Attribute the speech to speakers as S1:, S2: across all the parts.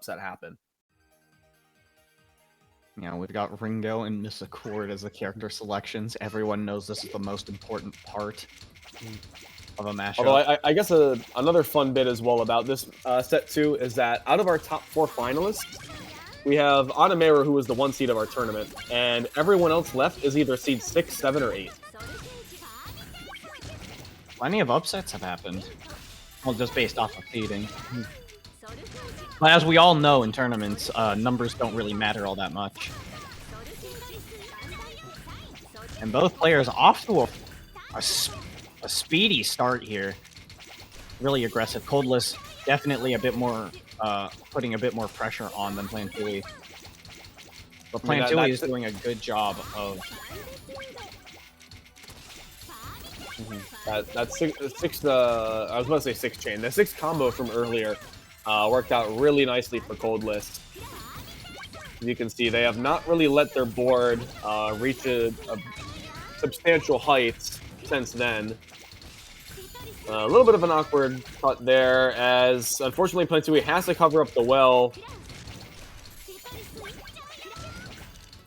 S1: upset happen.
S2: Yeah, we've got Ringo and Miss Accord as the character selections. Everyone knows this is the most important part of a mashup.
S1: Although I guess another fun bit as well about this set 2 is that out of our top 4 finalists, we have Anameru, who was the 1 seed of our tournament, and everyone else left is either seed 6, 7, or 8.
S2: Plenty of upsets have happened. Well, just based off of seeding. But as we all know in tournaments, numbers don't really matter all that much. And both players off to a speedy start here. Really aggressive. Coldless definitely a bit more, putting a bit more pressure on than Plantuyy. But Plantuyy is doing a good job of...
S1: That six I was about to say 6 chain. The 6 combo from earlier worked out really nicely for Coldless. As you can see, they have not really let their board reach a substantial height since then. A little bit of an awkward cut there, as unfortunately Plantuyy has to cover up the well.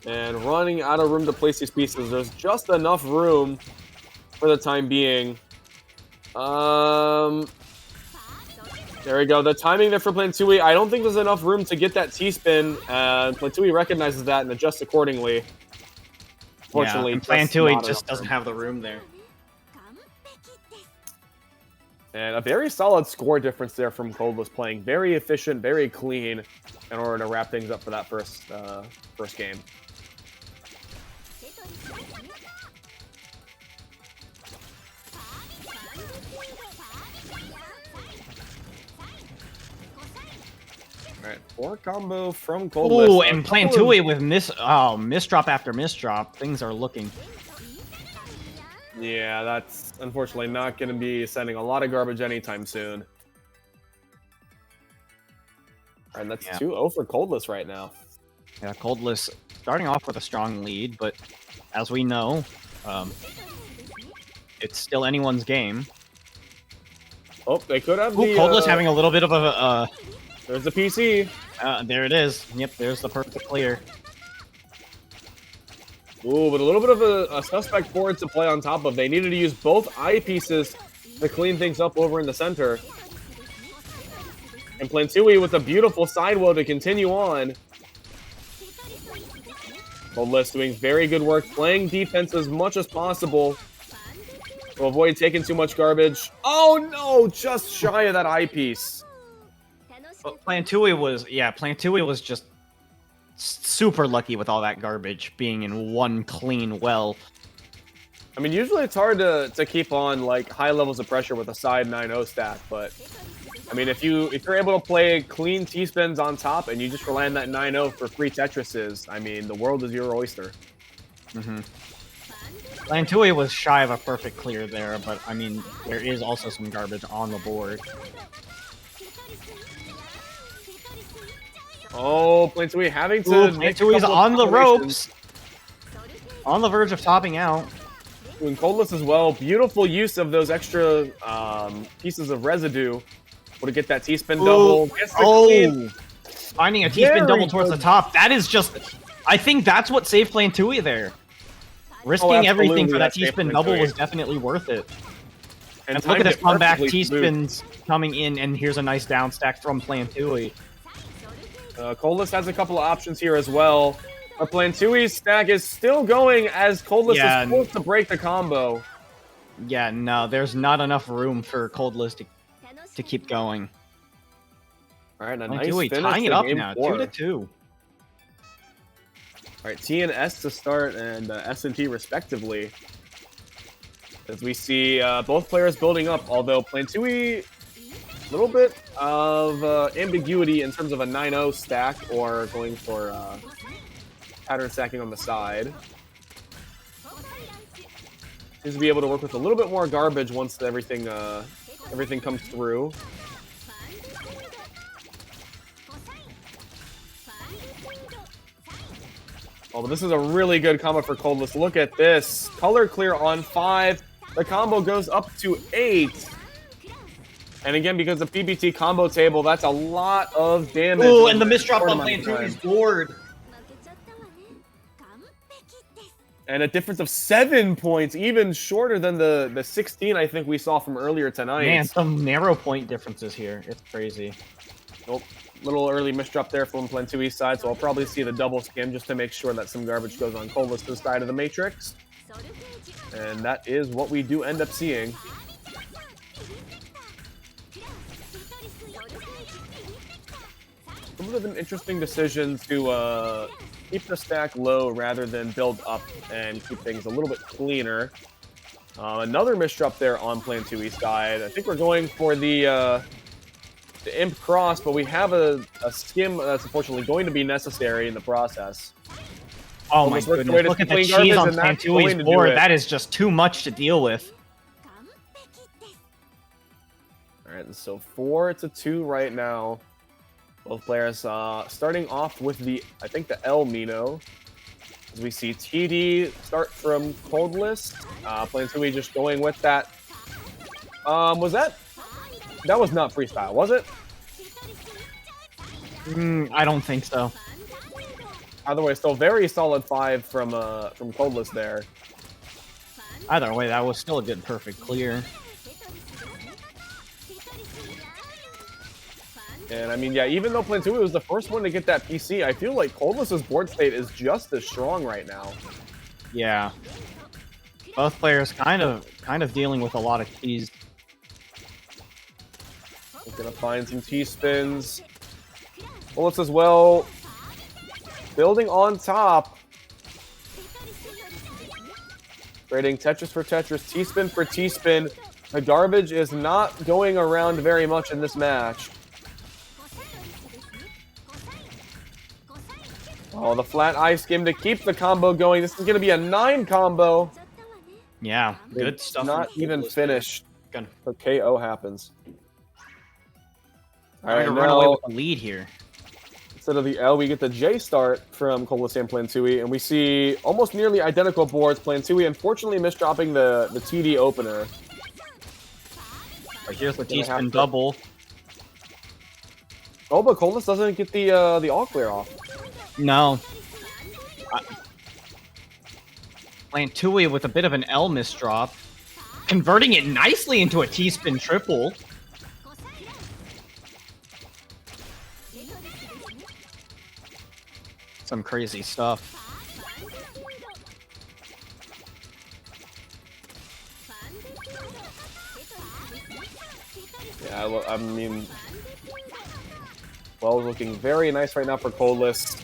S1: And running out of room to place these pieces. There's just enough room for the time being. There we go. The timing there for Plantuyy. I don't think there's enough room to get that T-spin, and Plantuyy recognizes that and adjusts accordingly. Fortunately,
S2: yeah, Plantuyy just doesn't have the room there.
S1: And a very solid score difference there from Coldless playing. Very efficient, very clean in order to wrap things up for that first game. Alright, 4 combo from Coldless.
S2: Ooh, and Plantuyy with misdrop after misdrop. Things are looking...
S1: Yeah, that's unfortunately not going to be sending a lot of garbage anytime soon. And that's 2-0 for Coldless right now.
S2: Yeah, Coldless starting off with a strong lead, but as we know, it's still anyone's game.
S1: Oh, they could have
S2: Coldless having a little bit of a...
S1: There's the PC.
S2: There it is. Yep, there's the perfect clear.
S1: Ooh, but a little bit of a suspect board to play on top of. They needed to use both eyepieces to clean things up over in the center. And Plantuyy with a beautiful sidewell to continue on. Coldless doing very good work, playing defense as much as possible to avoid taking too much garbage. Oh no, just shy of that eyepiece.
S2: But Plantuyy was just super lucky with all that garbage being in one clean well.
S1: I mean, usually it's hard to keep on like high levels of pressure with a side 9-0 stack, but I mean, if you're able to play clean T-spins on top and you just rely on that 9-0 for free Tetrises, I mean, the world is your oyster.
S2: Plantuyy was shy of a perfect clear there, but I mean, there is also some garbage on the board.
S1: Oh, Plantuyy having to...
S2: Plantuyy's on the ropes. On the verge of topping out.
S1: Doing Coldless as well. Beautiful use of those extra pieces of residue. Able to get that T-spin double.
S2: Finding a T-spin double towards the top. That is just... I think that's what saved Plantuyy there. Risking everything for that T-spin double was definitely worth it. And look at his comeback T-spins coming in, and here's a nice down stack from Plantuyy.
S1: Coldless has a couple of options here as well. But Plantuy's stack is still going as Coldless is forced to break the combo.
S2: Yeah, no, there's not enough room for Coldless to keep going.
S1: All right, a nice finish
S2: tying it up now,
S1: 4.
S2: 2-2.
S1: All right, T and S to start, and S and T respectively. As we see both players building up, although Plantuyy, a little bit of ambiguity in terms of a 9-0 stack or going for pattern stacking on the side. Seems to be able to work with a little bit more garbage once everything comes through. Oh, but this is a really good combo for Coldless. Look at this. Color clear on 5. The combo goes up to 8. And again, because the PPT combo table, that's a lot of damage.
S2: Ooh, and the misdrop on Plantuy's board.
S1: And a difference of 7 points, even shorter than the 16 I think we saw from earlier tonight.
S2: Man, some narrow point differences here. It's crazy.
S1: Nope. Little early misdrop there from Plantuy's side, so I'll probably see the double skim just to make sure that some garbage goes on Coldless' side of the matrix. And that is what we do end up seeing. Some of them interesting decisions to keep the stack low rather than build up and keep things a little bit cleaner. Another misdrop there on Plantuy's side. I think we're going for the Imp Cross, but we have a skim that's unfortunately going to be necessary in the process.
S2: Oh my goodness, look at the cheese on Plantuy's board. That is just too much to deal with.
S1: Alright, so 4-2 right now. Both players starting off with I think the El Mino. As we see TD start from Coldless. Plantuyy just going with that. Was that was not freestyle, was it?
S2: I don't think so.
S1: Either way, still very solid 5 from Coldless there.
S2: Either way, that was still a good perfect clear.
S1: And I mean, yeah, even though Plantuyy was the first one to get that PC, I feel like Coldless' board state is just as strong right now.
S2: Yeah. Both players kind of dealing with a lot of keys.
S1: We're gonna find some T-spins. Bullets as well. Building on top. Trading Tetris for Tetris, T-spin for T-spin. The garbage is not going around very much in this match. Oh, the flat eye skim to keep the combo going. This is going to be a 9 combo.
S2: Yeah, good
S1: it's
S2: stuff.
S1: Not even finished. The KO happens.
S2: All right, run away with the lead here.
S1: Instead of the L, we get the J start from Coldless and Plantuyy, and we see almost nearly identical boards. Plantuyy unfortunately misdropping the TD opener.
S2: Right, here's the T-spin double.
S1: Oh, but Coldless doesn't get the all clear off.
S2: No. Plantuyy with a bit of an L misdrop, converting it nicely into a T-spin triple. Some crazy stuff.
S1: Yeah, I mean, well, looking very nice right now for Coldless.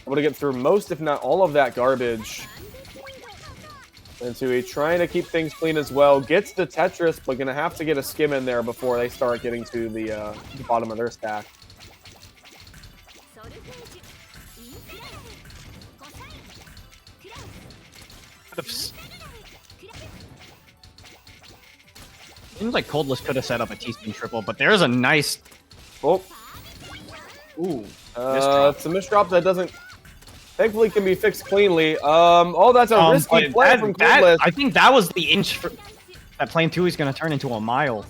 S1: Able to get through most, if not all, of that garbage. Plantuyy trying to keep things clean as well. Gets the Tetris, but gonna have to get a skim in there before they start getting to the bottom of their stack.
S2: Seems like Coldless could have set up a T-spin triple, but there's a nice...
S1: Oh.
S2: Ooh.
S1: It's a misdrop that doesn't... Thankfully can be fixed cleanly. Oh, that's a risky play from Coldless.
S2: I think that was the inch that Plantuyy is going to turn into a mile.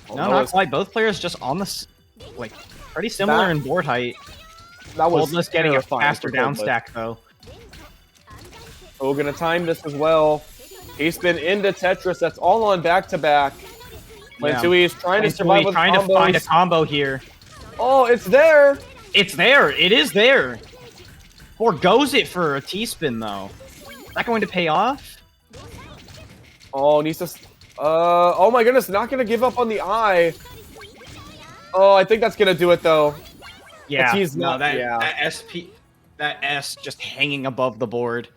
S2: No, not quite. Both players just on the... Like, pretty similar in board height.
S1: That was
S2: Coldless getting a faster down stack, though.
S1: Oh, gonna time this as well. T-spin into Tetris. That's all on back-to-back. Plantuyy is trying to survive with
S2: trying
S1: combos.
S2: To find a combo here.
S1: Oh, it's there!
S2: It's there! It is there! Forgoes it for a T-spin, though. Is that going to pay off?
S1: Oh, needs to... oh my goodness, not gonna give up on the eye. Oh, I think that's gonna do it, though.
S2: Yeah,
S1: he's not,
S2: that S just hanging above the board.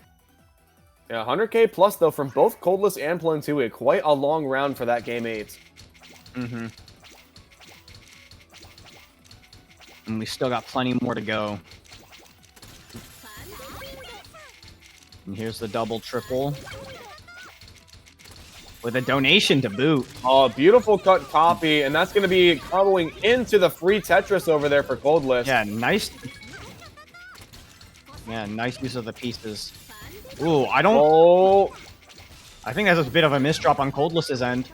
S1: Yeah, 100k plus, though, from both Coldless and Plantuyy. Quite a long round for that Game 8.
S2: Mm-hmm. And we still got plenty more to go. And here's the double triple. With a donation to boot.
S1: Oh, beautiful cut copy, and that's going to be comboing into the free Tetris over there for Coldless.
S2: Yeah, nice. Yeah, nice use of the pieces. Ooh, I don't...
S1: Oh.
S2: I think that's a bit of a misdrop on Coldless's end.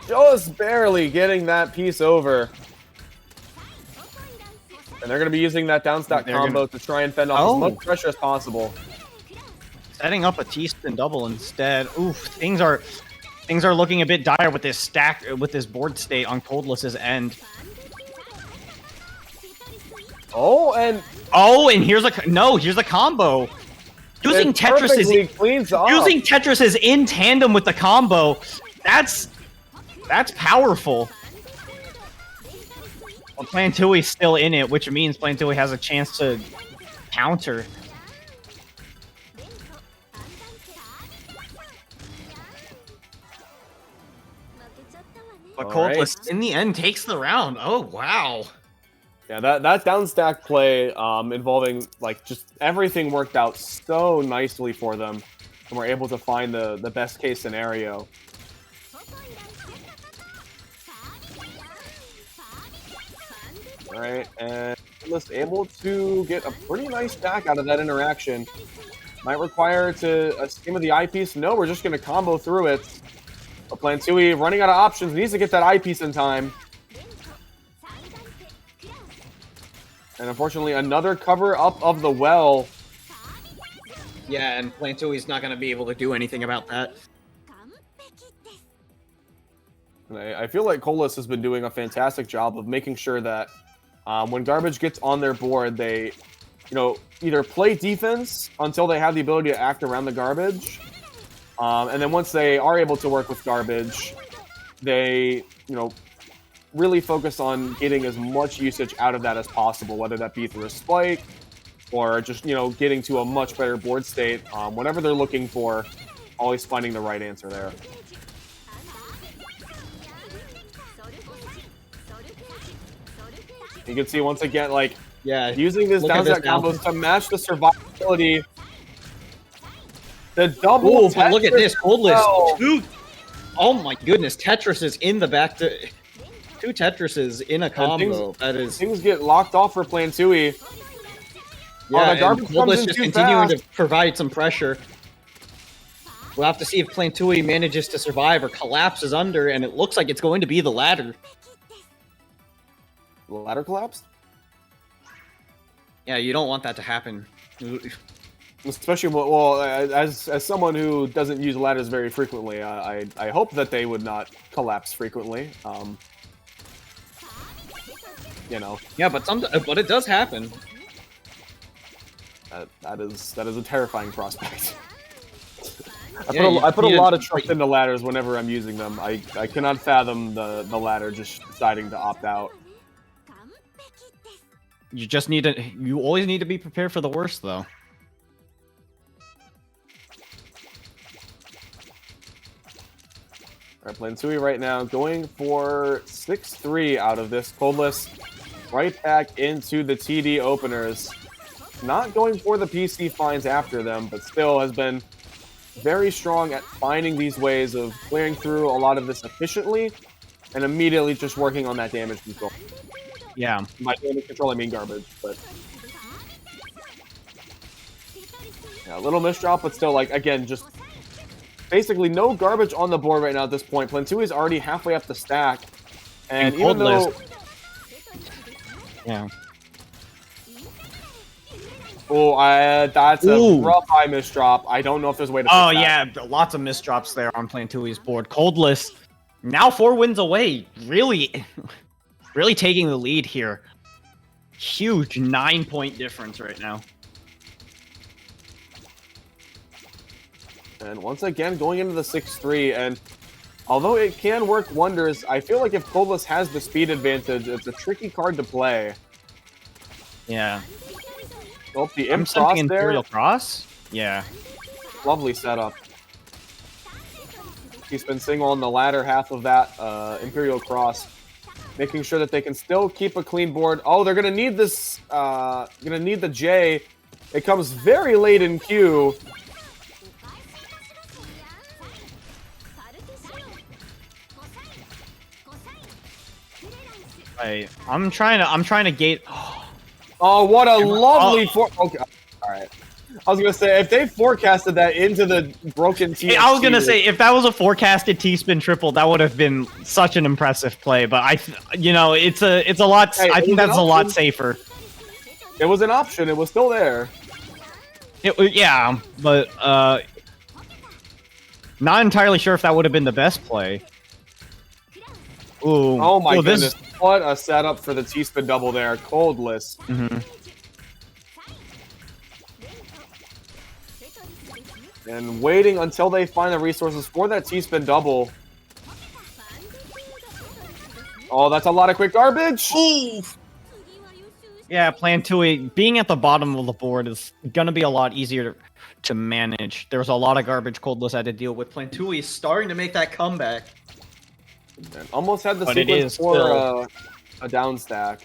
S1: Just barely getting that piece over. And they're going to be using that down stack combo to try and fend off as much pressure as possible.
S2: Setting up a T-spin double instead. Oof, things are looking a bit dire with this stack, with this board state on Coldless's end.
S1: And
S2: here's a combo. Using Tetris is in tandem with the combo. That's powerful. Well, Plantuy's still in it, which means Plantuyy has a chance to counter. But Coldless, in the end, takes the round. Oh, wow.
S1: Yeah, that down stack play involving, like, just everything worked out so nicely for them. And we're able to find the best case scenario. Alright, and Coldless able to get a pretty nice stack out of that interaction. Might require a scheme of the eyepiece. No, we're just going to combo through it. But Plantuyy, running out of options, needs to get that eyepiece in time. And unfortunately, another cover up of the well.
S2: Yeah, and Plantuy's not going to be able to do anything about that.
S1: I feel like Coldless has been doing a fantastic job of making sure that when garbage gets on their board, they, either play defense until they have the ability to act around the garbage, and then once they are able to work with garbage, they, really focus on getting as much usage out of that as possible, whether that be through a spike or just, getting to a much better board state. Whatever they're looking for, always finding the right answer there. You can see once again, using this down stack combos to match the survivability. The double.
S2: But look at this, Coldless. Oh my goodness, Tetris is in the back to 2 Tetrises in a combo.
S1: Things get locked off for Plantuyy.
S2: Yeah, and Coldless just continuing to provide some pressure. We'll have to see if Plantuyy manages to survive or collapses under, and it looks like it's going to be the latter.
S1: The ladder collapsed?
S2: Yeah, you don't want that to happen.
S1: Especially, as someone who doesn't use ladders very frequently, I hope that they would not collapse frequently.
S2: Yeah, but it does happen.
S1: That is a terrifying prospect. I put a lot of trust into ladders whenever I'm using them. I cannot fathom the ladder just deciding to opt out.
S2: You always need to be prepared for the worst, though.
S1: Alright, Plantuyy right now going for 6-3 out of this. Coldless right back into the TD openers. Not going for the PC finds after them, but still has been very strong at finding these ways of clearing through a lot of this efficiently and immediately just working on that damage control.
S2: Yeah.
S1: By damage control, I mean garbage, but... Yeah, a little misdrop, but still, again, just... Basically, no garbage on the board right now at this point. Plantuyy is already halfway up the stack. And even though...
S2: Yeah.
S1: Oh, that's a rough eye misdrop. I don't know if there's a way to fix that.
S2: Yeah, lots of misdrops there on Plantuy's board. Coldless, now 4 wins away. Really taking the lead here. Huge 9-point difference right now.
S1: And once again, going into the 6-3, and although it can work wonders, I feel like if Coldless has the speed advantage, it's a tricky card to play.
S2: Yeah.
S1: Oh, the Imp Cross there.
S2: Imperial Cross? Yeah.
S1: Lovely setup. He's been single on the latter half of that Imperial Cross, making sure that they can still keep a clean board. Oh, they're going to need this, going to need the J. It comes very late in queue.
S2: I'm trying to gate.
S1: Oh, what a lovely okay. All right. I was gonna say, if they forecasted that into the broken TSP,
S2: I was gonna say, if that was a forecasted T-spin triple, that would have been such an impressive play. But it's a lot.
S1: Hey,
S2: I think that's a lot safer.
S1: It was an option. It was still there.
S2: Yeah, but not entirely sure if that would have been the best play. Ooh.
S1: Oh my goodness! What a setup for the T-spin double there, Coldless. And waiting until they find the resources for that T-spin double. Oh, that's a lot of quick garbage!
S2: Ooh. Yeah, Plantuyy being at the bottom of the board is gonna be a lot easier to manage. There's a lot of garbage Coldless had to deal with. Plantuyy starting to make that comeback.
S1: And almost had the sequence for a down stack.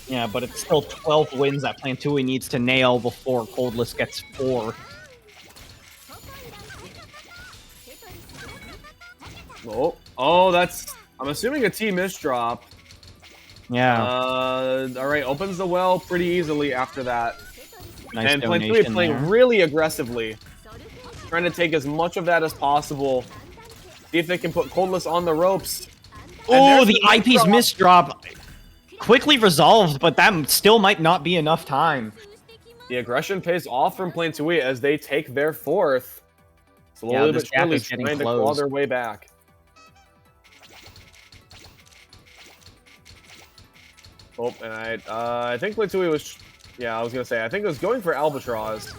S2: Yeah, but it's still 12 wins that Plantuyy needs to nail before Coldless gets 4.
S1: Oh, that's... I'm assuming a T misdrop.
S2: Yeah.
S1: Alright, opens the well pretty easily after that.
S2: Nice
S1: and Plantuyy playing really aggressively. Trying to take as much of that as possible. See if they can put Coldless on the ropes.
S2: Oh, the IP's misdrop. Quickly resolved, but that still might not be enough time.
S1: The aggression pays off from Plantuyy as they take their 4th. Slowly but surely trying to claw their way back. Oh, and I think Plantuyy was... Yeah, I was going to say, I think it was going for Albatross.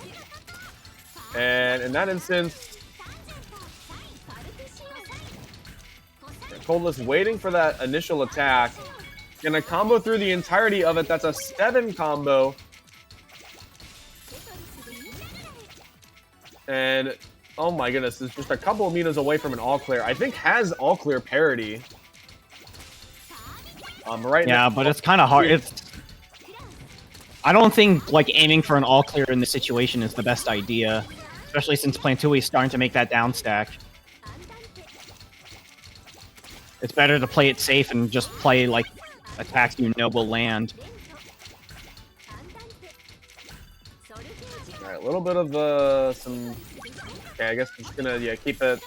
S1: And in that instance... Coldless waiting for that initial attack. Gonna combo through the entirety of it. That's a 7 combo. And, oh my goodness, it's just a couple of meters away from an all-clear. I think has all-clear parity. Right
S2: yeah,
S1: now,
S2: but it's kind of hard. I don't think like aiming for an all-clear in this situation is the best idea. Especially since Plantuyy is starting to make that down stack. It's better to play it safe and just play, like, attacks you know will land.
S1: Alright, a little bit of, some... Okay, I guess I'm just gonna, keep it...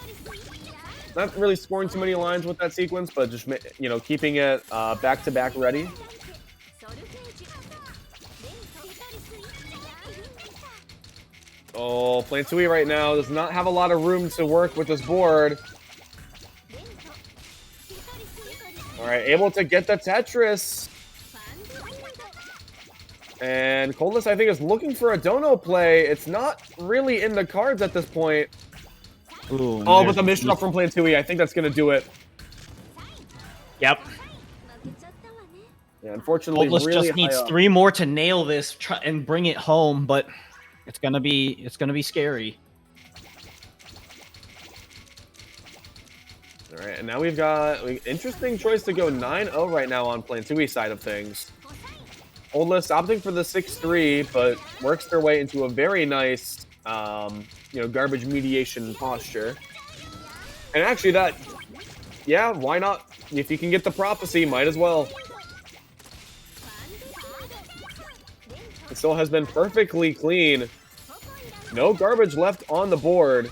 S1: Not really scoring too many lines with that sequence, but just, keeping it back-to-back ready. Oh, Plantuyy right now does not have a lot of room to work with this board. Alright, able to get the Tetris. And Coldless, I think, is looking for a dono play. It's not really in the cards at this point.
S2: Ooh,
S1: oh, but the misdrop from Plantuyy, I think that's going to do it.
S2: Yep.
S1: Yeah, unfortunately,
S2: Coldless
S1: really
S2: just needs 3 more to nail this and bring it home, but it's gonna be scary.
S1: All right, and now we've got interesting choice to go 9-0 right now on Plantuyy side of things. Coldless opting for the 6-3, but works their way into a very nice, garbage mediation posture. And actually that, yeah, why not? If you can get the prophecy, might as well. It still has been perfectly clean. No garbage left on the board.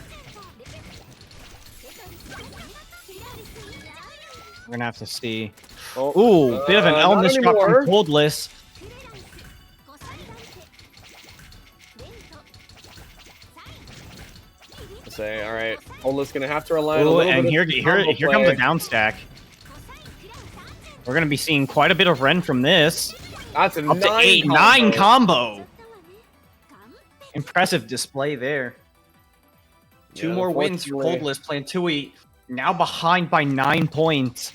S2: We're gonna have to see. Ooh, bit of an L misdrop from Coldless.
S1: Say, all right, Coldless gonna have to rely on a
S2: little
S1: bit.
S2: And here comes a down stack. We're gonna be seeing quite a bit of Ren from this.
S1: That's a
S2: up to 8-9 combo. Impressive display there. 2 more wins for Coldless. Plantuyy now behind by 9 points.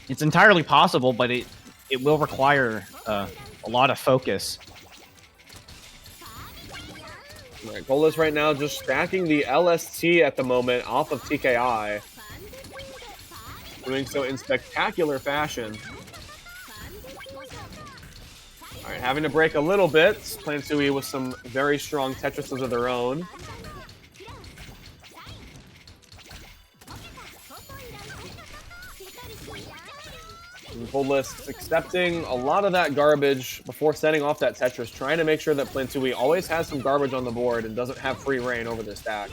S2: It's entirely possible, but it will require a lot of focus.
S1: All right, Coldless right now just stacking the LST at the moment off of TKI. Doing so in spectacular fashion. All right, having to break a little bit. Plantuyy with some very strong Tetrises of their own. And Coldless accepting a lot of that garbage before setting off that Tetris, trying to make sure that Plantuyy always has some garbage on the board and doesn't have free reign over the stack.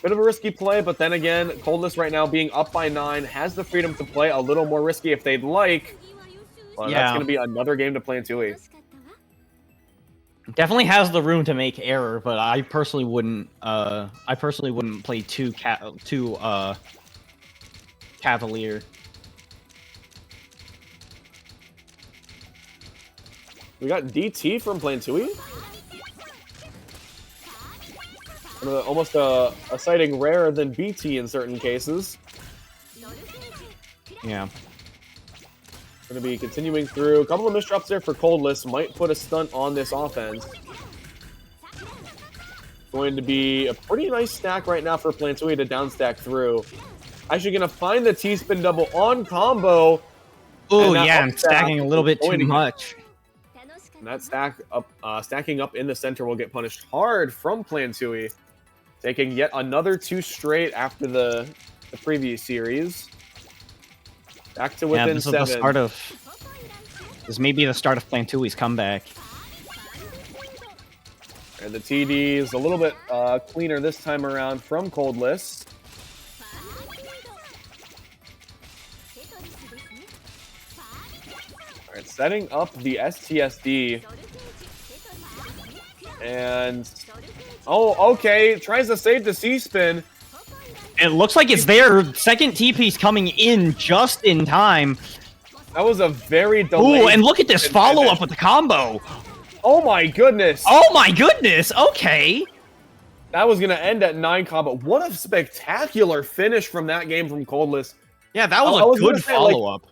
S1: Bit of a risky play, but then again, Coldless right now being up by 9 has the freedom to play a little more risky if they'd like. But that's going to be another game to Plantuyy.
S2: Definitely has the room to make error, but I personally wouldn't. I personally wouldn't play too cavalier.
S1: We got DT from Plantuyy. Almost a sighting rarer than BT in certain cases.
S2: Yeah.
S1: Going to be continuing through. A couple of misdrops there for Coldless. Might put a stunt on this offense. Going to be a pretty nice stack right now for Plantuyy to downstack through. Actually going to find the T-spin double on combo.
S2: Oh, yeah, I'm stacking a little bit too much.
S1: And that stacking up in the center will get punished hard from Plantuyy. Taking yet another 2 straight after the previous series. Back to within 7.
S2: This may be the start of Plantuy's comeback.
S1: And the TD is a little bit cleaner this time around from Coldless. All right, setting up the STSD. And... oh, okay. Tries to save the C-spin.
S2: It looks like it's there. Second T-piece coming in just in time.
S1: That was a very delayed...
S2: ooh, and look at this follow-up with the combo.
S1: Oh my goodness.
S2: Oh my goodness. Okay.
S1: That was going to end at 9 combo. What a spectacular finish from that game from Coldless.
S2: Yeah, that was a good follow-up.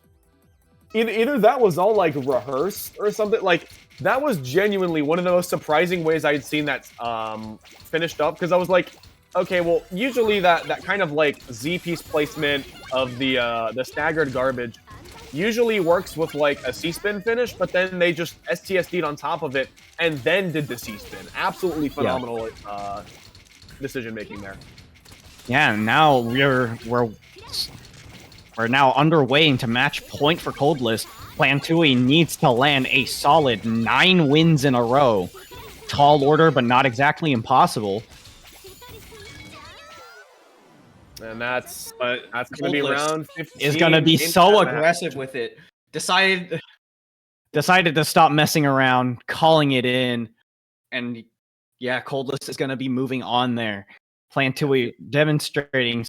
S1: Like, either that was all, like, rehearsed or something. Like, that was genuinely one of the most surprising ways I'd seen that finished up. Because I was like, okay, well, usually that kind of, like, Z-piece placement of the staggered garbage usually works with, like, a C-spin finish, but then they just STSD'd on top of it and then did the C-spin. Absolutely phenomenal decision-making there.
S2: Yeah, now we're now underway into match point for Coldless. Plantuyy needs to land a solid 9 wins in a row. Tall order, but not exactly impossible.
S1: And that's going to be round 15.
S2: Is going to be so aggressive with it. Decided to stop messing around, calling it in, and yeah, Coldless is going to be moving on there. Plantuyy demonstrating